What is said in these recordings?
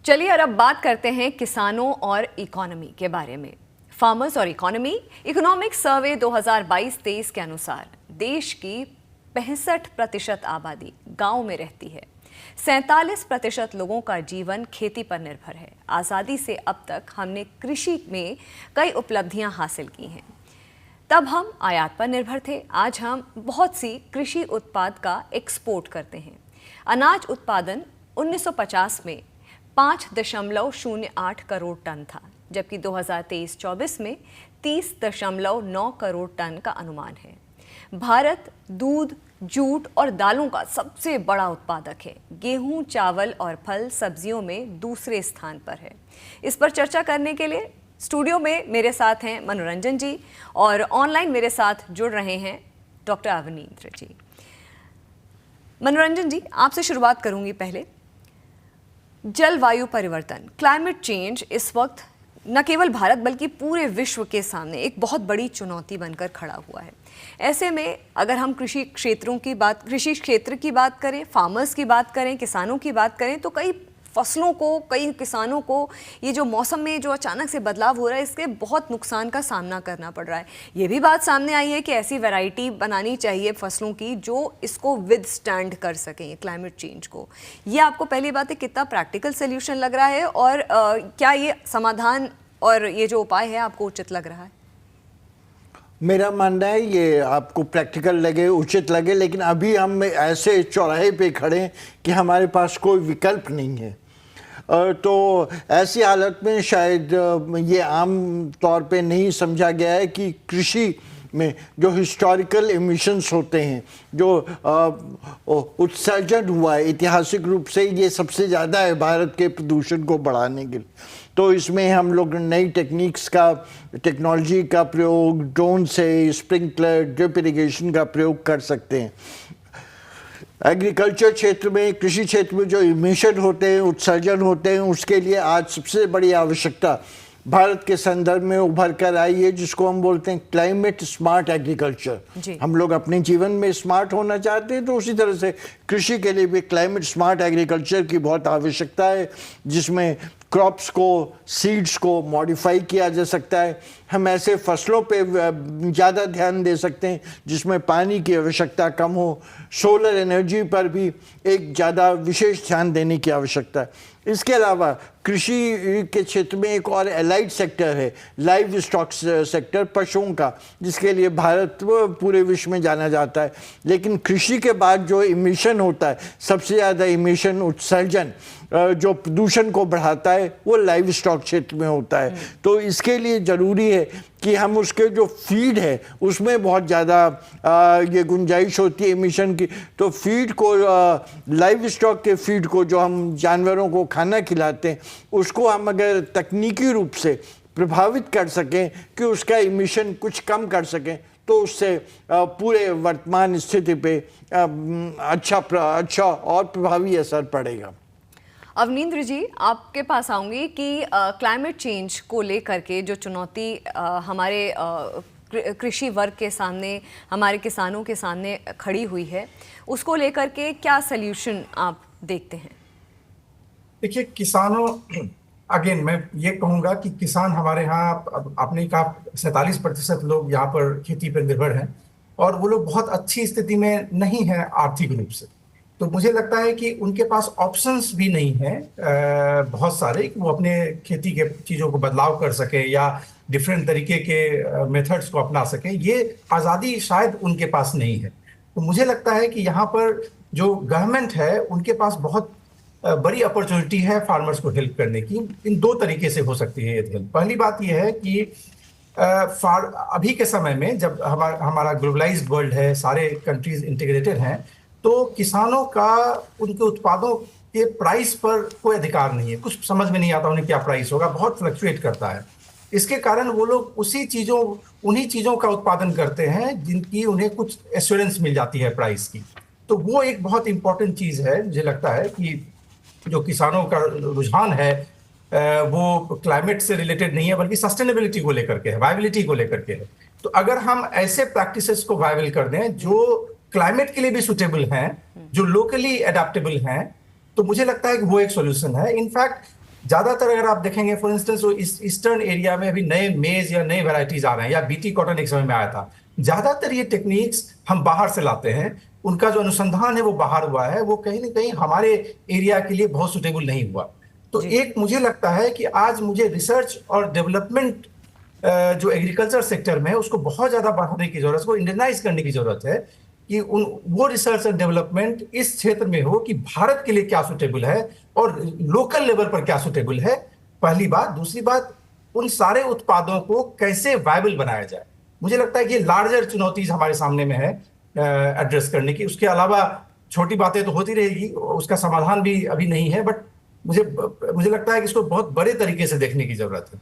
चलिए और अब बात करते हैं किसानों और इकोनॉमी के बारे में। फार्मर्स और इकोनॉमी इकोनॉमिक सर्वे 2022-23 के अनुसार देश की 65% आबादी गांव में रहती है। 47% लोगों का जीवन खेती पर निर्भर है। आज़ादी से अब तक हमने कृषि में कई उपलब्धियां हासिल की हैं। तब हम आयात पर निर्भर थे, आज हम बहुत सी कृषि उत्पाद का एक्सपोर्ट करते हैं। अनाज उत्पादन 1950 में 5.08 करोड़ टन था, जबकि 2023-24 में 30.9 करोड़ टन का अनुमान है। भारत दूध, जूट और दालों का सबसे बड़ा उत्पादक है। गेहूं, चावल और फल सब्जियों में दूसरे स्थान पर है। इस पर चर्चा करने के लिए स्टूडियो में मेरे साथ हैं मनोरंजन जी और ऑनलाइन मेरे साथ जुड़ रहे हैं डॉक्टर अवनींद्र जी। मनोरंजन जी, आपसे शुरुआत करूंगी। पहले जलवायु परिवर्तन, क्लाइमेट चेंज इस वक्त न केवल भारत बल्कि पूरे विश्व के सामने एक बहुत बड़ी चुनौती बनकर खड़ा हुआ है। ऐसे में अगर हम कृषि क्षेत्र की बात करें, फार्मर्स की बात करें, किसानों की बात करें, तो कई किसानों को ये जो मौसम में जो अचानक से बदलाव हो रहा है, इसके बहुत नुकसान का सामना करना पड़ रहा है। ये भी बात सामने आई है कि ऐसी वैरायटी बनानी चाहिए फसलों की जो इसको विदस्टैंड कर सकें क्लाइमेट चेंज को। ये आपको पहली बात है कितना प्रैक्टिकल सोल्यूशन लग रहा है, और क्या ये समाधान और ये जो उपाय है आपको उचित लग रहा है? मेरा मानना है ये आपको प्रैक्टिकल लगे, उचित लगे, लेकिन अभी हम ऐसे चौराहे पे खड़े हैं कि हमारे पास कोई विकल्प नहीं है। तो ऐसी हालत में शायद ये आम तौर पे नहीं समझा गया है कि कृषि में जो हिस्टोरिकल एमिशंस होते हैं, जो उत्सर्जन हुआ है ऐतिहासिक रूप से, ये सबसे ज़्यादा है भारत के प्रदूषण को बढ़ाने के लिए। तो इसमें हम लोग नई टेक्नोलॉजी का प्रयोग, ड्रोन से, स्प्रिंकलर, ड्रिप इरिगेशन का प्रयोग कर सकते हैं। एग्रीकल्चर क्षेत्र में, कृषि क्षेत्र में जो इमिशन होते हैं, उत्सर्जन होते हैं, उसके लिए आज सबसे बड़ी आवश्यकता भारत के संदर्भ में उभर कर आई है, जिसको हम बोलते हैं क्लाइमेट स्मार्ट एग्रीकल्चर। हम लोग अपने जीवन में स्मार्ट होना चाहते हैं, तो उसी तरह से कृषि के लिए भी क्लाइमेट स्मार्ट एग्रीकल्चर की बहुत आवश्यकता है, जिसमें क्रॉप्स को, सीड्स को मॉडिफाई किया जा सकता है। हम ऐसे फसलों पे ज़्यादा ध्यान दे सकते हैं जिसमें पानी की आवश्यकता कम हो। सोलर एनर्जी पर भी एक ज़्यादा विशेष ध्यान देने की आवश्यकता है। इसके अलावा कृषि के क्षेत्र में एक और एलाइड सेक्टर है, लाइव स्टॉक सेक्टर, पशुओं का, जिसके लिए भारत पूरे विश्व में जाना जाता है। लेकिन कृषि के बाद जो इमिशन होता है, सबसे ज़्यादा इमिशन, उत्सर्जन जो प्रदूषण को बढ़ाता है, वो लाइव स्टॉक क्षेत्र में होता है। तो इसके लिए ज़रूरी है कि हम उसके जो फीड है उसमें बहुत ज़्यादा ये गुंजाइश होती है इमिशन की। तो फीड को, लाइव स्टॉक के फीड को, जो हम जानवरों को खाना खिलाते हैं, उसको हम अगर तकनीकी रूप से प्रभावित कर सकें कि उसका इमिशन कुछ कम कर सकें, तो उससे पूरे वर्तमान स्थिति पे अच्छा और प्रभावी असर पड़ेगा। अवनींद्र जी, आपके पास आऊंगी कि क्लाइमेट चेंज को लेकर के जो चुनौती हमारे कृषि वर्ग के सामने, हमारे किसानों के सामने खड़ी हुई है, उसको लेकर के क्या सल्यूशन आप देखते हैं? देखिए, किसानों, अगेन मैं ये कहूँगा कि किसान हमारे यहाँ, आपने कहा 47% लोग यहाँ पर खेती पर निर्भर हैं, और वो लोग बहुत अच्छी स्थिति में नहीं है आर्थिक रूप से। तो मुझे लगता है कि उनके पास ऑप्शंस भी नहीं है बहुत सारे, कि वो अपने खेती के चीज़ों को बदलाव कर सके या डिफरेंट तरीके के मेथड्स को अपना सके। ये आज़ादी शायद उनके पास नहीं है। तो मुझे लगता है कि यहाँ पर जो गवर्नमेंट है, उनके पास बहुत बड़ी अपॉर्चुनिटी है फार्मर्स को हेल्प करने की। इन दो तरीके से हो सकती है ये हेल्प। पहली बात यह है कि अभी के समय में जब हमारा ग्लोबलाइज्ड वर्ल्ड है, सारे कंट्रीज इंटीग्रेटेड हैं, तो किसानों का उनके उत्पादों के प्राइस पर कोई अधिकार नहीं है। कुछ समझ में नहीं आता उन्हें क्या प्राइस होगा, बहुत फ्लक्चुएट करता है। इसके कारण वो लोग उन्हीं चीज़ों का उत्पादन करते हैं जिनकी उन्हें कुछ एश्योरेंस मिल जाती है प्राइस की। तो वो एक बहुत इंपॉर्टेंट चीज़ है। मुझे लगता है कि जो किसानों का रुझान है वो क्लाइमेट से रिलेटेड नहीं है, बल्कि सस्टेनेबिलिटी को लेकर के है, वायबिलिटी को लेकर के है। तो अगर हम ऐसे प्रैक्टिसेस को वायबल कर दें जो क्लाइमेट के लिए भी सुटेबल हैं, जो लोकली अडेप्टेबल हैं, तो मुझे लगता है कि वो एक सॉल्यूशन है। इनफैक्ट ज्यादातर अगर आप देखेंगे फॉर इंस्टेंस वो इस ईस्टर्न एरिया में अभी नए मेज या नए वैरायटीज आ रहे हैं, या बीटी कॉटन एक समय में आया था। ज्यादातर ये टेक्निक्स हम बाहर से लाते हैं, उनका जो अनुसंधान है वो बाहर हुआ है, वो कहीं ना कहीं हमारे एरिया के लिए बहुत सुटेबल नहीं हुआ। तो जी। एक मुझे लगता है कि आज मुझे रिसर्च और डेवलपमेंट जो एग्रीकल्चर सेक्टर में है उसको बहुत ज्यादा बढ़ाने की जरूरत है, उसको इंडियनाइज करने की जरूरत है कि वो रिसर्च एंड डेवलपमेंट इस क्षेत्र में हो कि भारत के लिए क्या सुटेबल है और लोकल लेवल पर क्या सुटेबल है, पहली बात। दूसरी बात, उन सारे उत्पादों को कैसे वायबल बनाया जाए। मुझे लगता है कि ये लार्जर चुनौती हमारे सामने में है एड्रेस करने की। उसके अलावा छोटी बातें तो होती रहेगी, उसका समाधान भी अभी नहीं है, बट मुझे मुझे लगता है कि इसको बहुत बड़े तरीके से देखने की जरूरत है।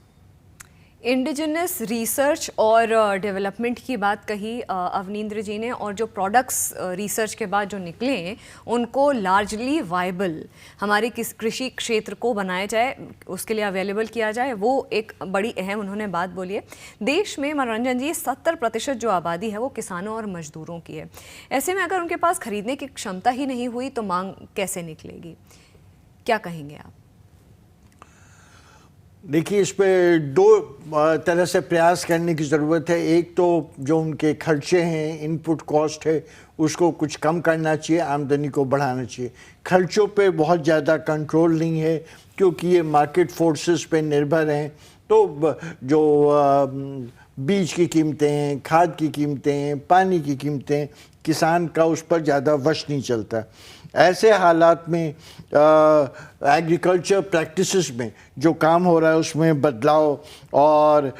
इंडिजिनस रिसर्च और डेवलपमेंट की बात कही अवनींद्र जी ने, और जो प्रोडक्ट्स रिसर्च के बाद जो निकले हैं उनको लार्जली वायबल हमारे किस कृषि क्षेत्र को बनाया जाए, उसके लिए अवेलेबल किया जाए, वो एक बड़ी अहम उन्होंने बात बोली है। देश में मनोरंजन जी 70% जो आबादी है वो किसानों और मजदूरों की है। ऐसे में अगर उनके पास खरीदने की क्षमता ही नहीं हुई तो मांग कैसे निकलेगी, क्या कहेंगे आप? देखिए, इस पे दो तरह से प्रयास करने की ज़रूरत है। एक तो जो उनके खर्चे हैं, इनपुट कॉस्ट है, उसको कुछ कम करना चाहिए, आमदनी को बढ़ाना चाहिए। खर्चों पे बहुत ज़्यादा कंट्रोल नहीं है क्योंकि ये मार्केट फोर्सेस पे निर्भर हैं। तो जो बीज की कीमतें हैं, खाद की कीमतें हैं, पानी की कीमतें, किसान का उस पर ज़्यादा वश नहीं चलता। ऐसे हालात में एग्रीकल्चर प्रैक्टिसेस में जो काम हो रहा है उसमें बदलाव और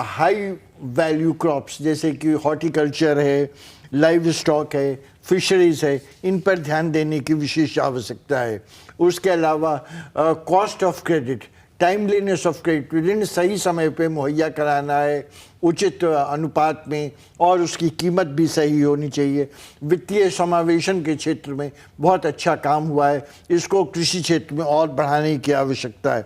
हाई वैल्यू क्रॉप्स जैसे कि हॉर्टिकल्चर है, लाइव स्टॉक है, फिशरीज है, इन पर ध्यान देने की विशेष आवश्यकता है। उसके अलावा cost of credit, timeliness of credit, ऋण सही समय पे मुहैया कराना है उचित अनुपात में, और उसकी कीमत भी सही होनी चाहिए। वित्तीय समावेशन के क्षेत्र में बहुत अच्छा काम हुआ है, इसको कृषि क्षेत्र में और बढ़ाने की आवश्यकता है।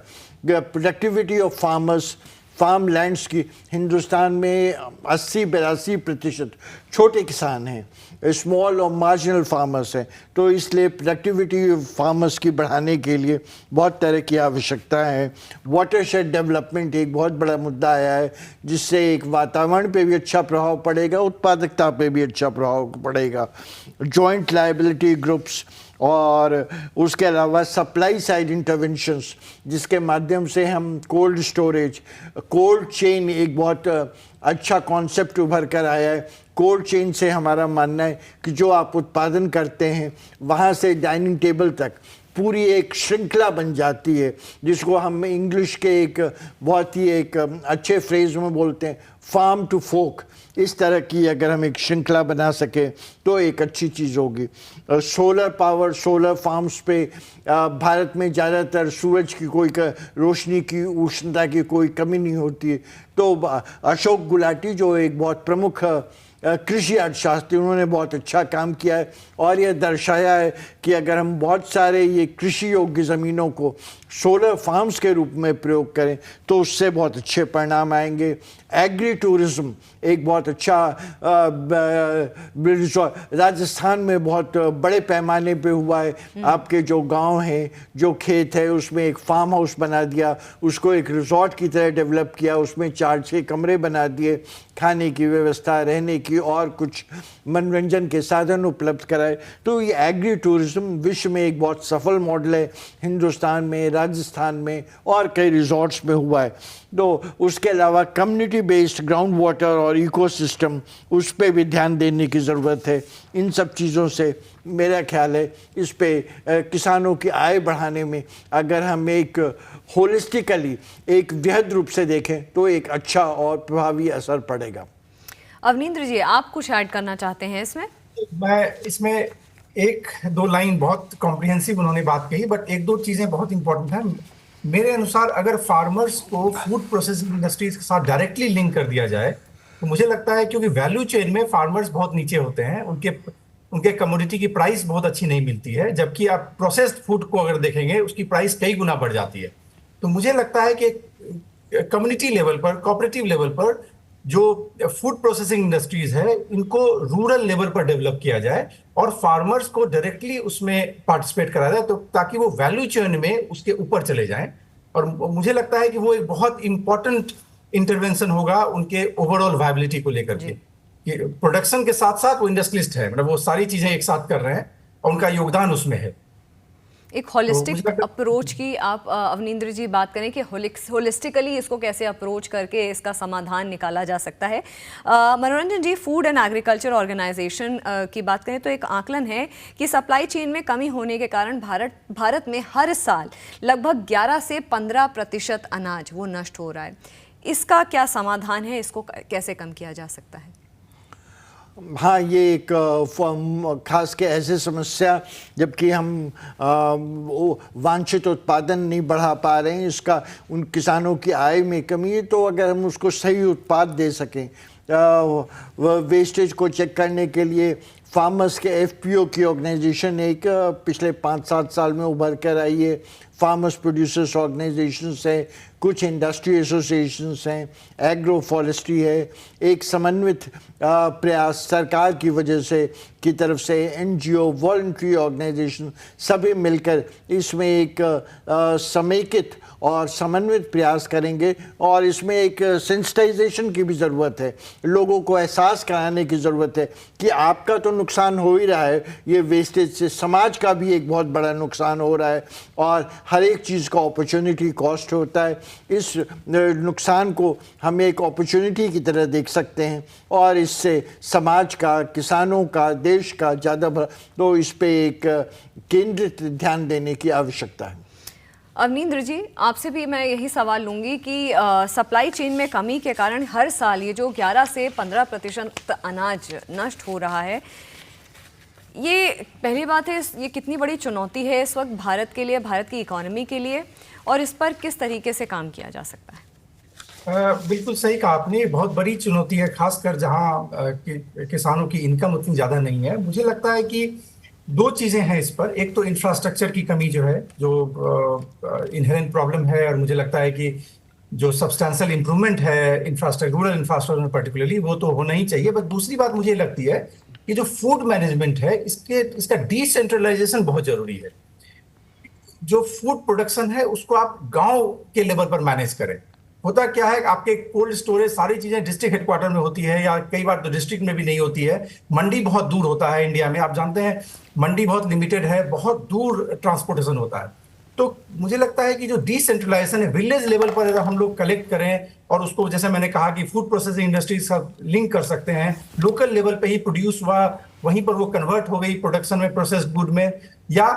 Productivity of farmers, farm lands की हिंदुस्तान में 80-82% छोटे किसान हैं, स्मॉल और मार्जिनल फार्मर्स हैं। तो इसलिए प्रोडक्टिविटी फार्मर्स की बढ़ाने के लिए बहुत तरह की आवश्यकता है। वाटरशेड डेवलपमेंट एक बहुत बड़ा मुद्दा आया है, जिससे एक वातावरण पे भी अच्छा प्रभाव पड़ेगा, उत्पादकता पे भी अच्छा प्रभाव पड़ेगा। जॉइंट लायबिलिटी ग्रुप्स और उसके अलावा सप्लाई साइड इंटरवेंशंस, जिसके माध्यम से हम कोल्ड स्टोरेज, कोल्ड चेन एक बहुत अच्छा कॉन्सेप्ट उभर कर आया है। कोल्ड चेन से हमारा मानना है कि जो आप उत्पादन करते हैं वहाँ से डाइनिंग टेबल तक पूरी एक श्रृंखला बन जाती है, जिसको हम इंग्लिश के एक बहुत ही एक अच्छे फ्रेज में बोलते हैं, फार्म टू फोक। इस तरह की अगर हम एक श्रृंखला बना सके तो एक अच्छी चीज़ होगी। सोलर पावर, सोलर फार्म्स पे भारत में ज़्यादातर सूरज की कोई रोशनी की, उष्णता की कोई कमी नहीं होती है। तो अशोक गुलाटी जो एक बहुत प्रमुख कृषि अर्थशास्त्री, उन्होंने बहुत अच्छा काम किया है और यह दर्शाया है कि अगर हम बहुत सारे ये कृषि योग्य ज़मीनों को सोलर फार्म्स के रूप में प्रयोग करें तो उससे बहुत अच्छे परिणाम आएंगे। एग्री टूरिज्म एक बहुत अच्छा राजस्थान में बहुत बड़े पैमाने पे हुआ है। आपके जो गांव हैं, जो खेत है, उसमें एक फार्म हाउस बना दिया, उसको एक रिजॉर्ट की तरह डेवलप किया, उसमें 4-6 कमरे बना दिए, खाने की व्यवस्था, रहने की और कुछ मनोरंजन के साधन उपलब्ध कराए। तो ये एग्री टूरिज्म विश्व में एक बहुत सफल मॉडल है, हिंदुस्तान में, राजस्थान में और कई रिजॉर्ट्स में हुआ है। तो उसके अलावा कम्युनिटी बेस्ड ग्राउंड वाटर और इकोसिस्टम, उस पर भी ध्यान देने की ज़रूरत है। इन सब चीज़ों से मेरा ख्याल है इस पे किसानों की आय बढ़ाने में अगर हम एक होलिस्टिकली, एक वृहद रूप से देखें तो एक अच्छा और प्रभावी असर पड़ेगा। अवनींद्र जी, आप कुछ ऐड करना चाहते हैं इसमें? मैं इसमें एक दो लाइन, बहुत कॉम्प्रिहेंसिव उन्होंने बात कही, बट एक दो चीजें बहुत इंपॉर्टेंट हैं मेरे अनुसार। अगर फार्मर्स को फूड प्रोसेसिंग इंडस्ट्रीज के साथ डायरेक्टली लिंक कर दिया जाए तो मुझे लगता है, क्योंकि वैल्यू चेन में फार्मर्स बहुत नीचे होते हैं, उनके कमोडिटी की प्राइस बहुत अच्छी नहीं मिलती है, जबकि आप प्रोसेस्ड फूड को अगर देखेंगे उसकी प्राइस कई गुना बढ़ जाती है। तो मुझे लगता है कि कम्युनिटी लेवल पर, कोऑपरेटिव लेवल पर जो फूड प्रोसेसिंग इंडस्ट्रीज है, इनको रूरल लेवल पर डेवलप किया जाए और फार्मर्स को डायरेक्टली उसमें पार्टिसिपेट कराया जाए, तो ताकि वो वैल्यू चेन में उसके ऊपर चले जाएं। और मुझे लगता है कि वो एक बहुत इंपॉर्टेंट इंटरवेंशन होगा उनके ओवरऑल वायबिलिटी को लेकर के, कि प्रोडक्शन के साथ साथ वो इंडस्ट्रियलिस्ट है, मतलब वो सारी चीजें एक साथ कर रहे हैं और उनका योगदान उसमें है। एक मुझे होलिस्टिक लगता है अप्रोच की आप अवनींद्र जी बात करें कि होलिस्टिकली इसको कैसे अप्रोच करके इसका समाधान निकाला जा सकता है। मनोरंजन जी, फूड एंड एग्रीकल्चर ऑर्गेनाइजेशन की बात करें तो एक आकलन है कि सप्लाई चेन में कमी होने के कारण भारत में हर साल लगभग 11 से 15% अनाज वो नष्ट हो रहा है। इसका क्या समाधान है, इसको कैसे कम किया जा सकता है? हाँ, ये एक खास के ऐसे समस्या जबकि हम वांछित उत्पादन नहीं बढ़ा पा रहे हैं, इसका उन किसानों की आय में कमी है। तो अगर हम उसको सही उत्पाद दे सकें, वेस्टेज को चेक करने के लिए फार्मर्स के एफपीओ की ऑर्गेनाइजेशन एक पिछले 5-7 साल में उभर कर आई है। फार्मर्स प्रोड्यूसर्स ऑर्गेनाइजेशंस हैं, कुछ इंडस्ट्री एसोसिएशंस हैं, एग्रो फॉरेस्ट्री है। एक समन्वित प्रयास सरकार की वजह से की तरफ से एनजीओ, वॉलंटरी ऑर्गेनाइजेशन सभी मिलकर इसमें एक समेकित और समन्वित प्रयास करेंगे। और इसमें एक सेंसिटाइजेशन की भी ज़रूरत है, लोगों को एहसास कराने की ज़रूरत है कि आपका तो नुकसान हो ही रहा है, ये वेस्टेज से समाज का भी एक बहुत बड़ा नुकसान हो रहा है और हर एक चीज़ का अपॉर्चुनिटी कॉस्ट होता है। इस नुकसान को हम एक अपॉर्चुनिटी की तरह देख सकते हैं और इससे समाज का, किसानों का, देश का ज़्यादा, तो इस पे एक केंद्रित ध्यान देने की आवश्यकता है। अवनींद्र जी, आपसे भी मैं यही सवाल लूँगी कि सप्लाई चेन में कमी के कारण हर साल ये जो 11 से 15% अनाज नष्ट हो रहा है, ये पहली बात है, ये कितनी बड़ी चुनौती है इस वक्त भारत के लिए, भारत की इकोनॉमी के लिए, और इस पर किस तरीके से काम किया जा सकता है? बिल्कुल सही कहा आपने, बहुत बड़ी चुनौती है, खासकर जहाँ किसानों की इनकम उतनी ज़्यादा नहीं है। मुझे लगता है कि दो चीज़ें हैं इस पर। एक तो इंफ्रास्ट्रक्चर की कमी जो है, जो इनहेरेंट प्रॉब्लम है, और मुझे लगता है कि जो सब्सटेंशियल इंप्रूवमेंट है इंफ्रास्ट्रक्चर, रूरल इंफ्रास्ट्रक्चर में पर्टिकुलरली, वो तो होना ही चाहिए। बट दूसरी बात मुझे लगती है कि जो फूड मैनेजमेंट है, इसका डिसेंट्रलाइजेशन बहुत जरूरी है। जो फूड प्रोडक्शन है उसको आप गांव के लेवल पर मैनेज करें। होता क्या है, आपके कोल्ड स्टोरेज सारी चीजें डिस्ट्रिक्ट हेडक्वार्टर में होती है, या कई बार तो डिस्ट्रिक्ट में भी नहीं होती है। मंडी बहुत दूर होता है इंडिया में, आप जानते हैं मंडी बहुत लिमिटेड है, बहुत दूर ट्रांसपोर्टेशन होता है। तो मुझे लगता है कि जो डिसेंट्रलाइजेशन है, विलेज लेवल पर अगर हम लोग कलेक्ट करें और उसको, जैसे मैंने कहा कि फूड प्रोसेसिंग इंडस्ट्रीज का लिंक कर सकते हैं, लोकल लेवल पे ही प्रोड्यूस हुआ, वहीं पर वो कन्वर्ट हो गई प्रोडक्शन में, प्रोसेस्ड गुड में। या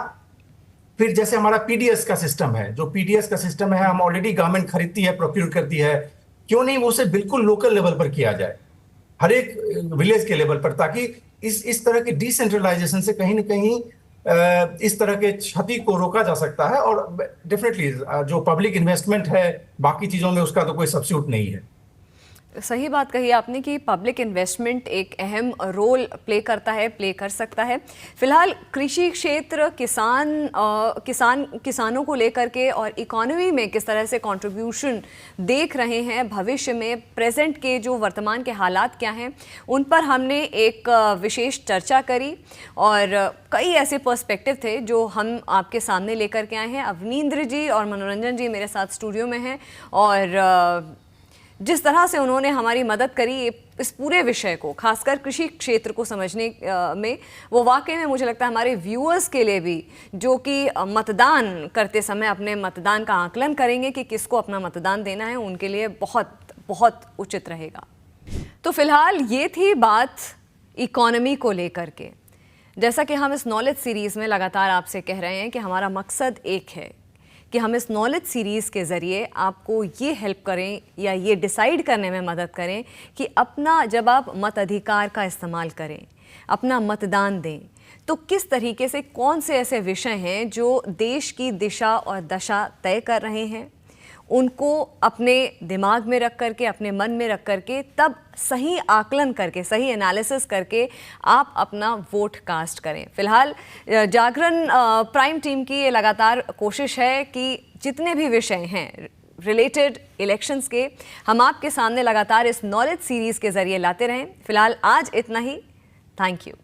फिर जैसे हमारा पीडीएस का सिस्टम है, जो पीडीएस का सिस्टम है, हम ऑलरेडी गवर्नमेंट खरीदती है, प्रोक्यूर करती है, क्यों नहीं वो उसे बिल्कुल लोकल लेवल पर किया जाए, हर एक विलेज के लेवल पर, ताकि इस तरह के डिसेंट्रलाइजेशन से कहीं ना कहीं इस तरह के क्षति को रोका जा सकता है। और डेफिनेटली जो पब्लिक इन्वेस्टमेंट है बाकी चीजों में, उसका तो कोई सब्स्टिट्यूट नहीं है। सही बात कही आपने कि पब्लिक इन्वेस्टमेंट एक अहम रोल प्ले करता है, प्ले कर सकता है। फिलहाल कृषि क्षेत्र, किसानों को लेकर के और इकोनॉमी में किस तरह से कंट्रीब्यूशन देख रहे हैं भविष्य में, प्रेजेंट के जो वर्तमान के हालात क्या हैं, उन पर हमने एक विशेष चर्चा करी और कई ऐसे पर्सपेक्टिव थे जो हम आपके सामने लेकर के आए हैं। अवनींद्र जी और मनोरंजन जी मेरे साथ स्टूडियो में हैं और जिस तरह से उन्होंने हमारी मदद करी इस पूरे विषय को, खासकर कृषि क्षेत्र को समझने में, वो वाकई में मुझे लगता है हमारे व्यूअर्स के लिए भी, जो कि मतदान करते समय अपने मतदान का आकलन करेंगे कि किसको अपना मतदान देना है, उनके लिए बहुत बहुत उचित रहेगा। तो फिलहाल ये थी बात इकोनॉमी को लेकर के। जैसा कि हम इस नॉलेज सीरीज़ में लगातार आपसे कह रहे हैं कि हमारा मकसद एक है कि हम इस नॉलेज सीरीज़ के ज़रिए आपको ये हेल्प करें या ये डिसाइड करने में मदद करें कि अपना, जब आप मताधिकार का इस्तेमाल करें, अपना मतदान दें, तो किस तरीके से, कौन से ऐसे विषय हैं जो देश की दिशा और दशा तय कर रहे हैं, उनको अपने दिमाग में रख करके, अपने मन में रख करके, तब सही आकलन करके, सही एनालिसिस करके आप अपना वोट कास्ट करें। फिलहाल जागरण प्राइम टीम की ये लगातार कोशिश है कि जितने भी विषय हैं रिलेटेड इलेक्शंस के, हम आपके सामने लगातार इस नॉलेज सीरीज़ के ज़रिए लाते रहें। फिलहाल आज इतना ही। Thank you.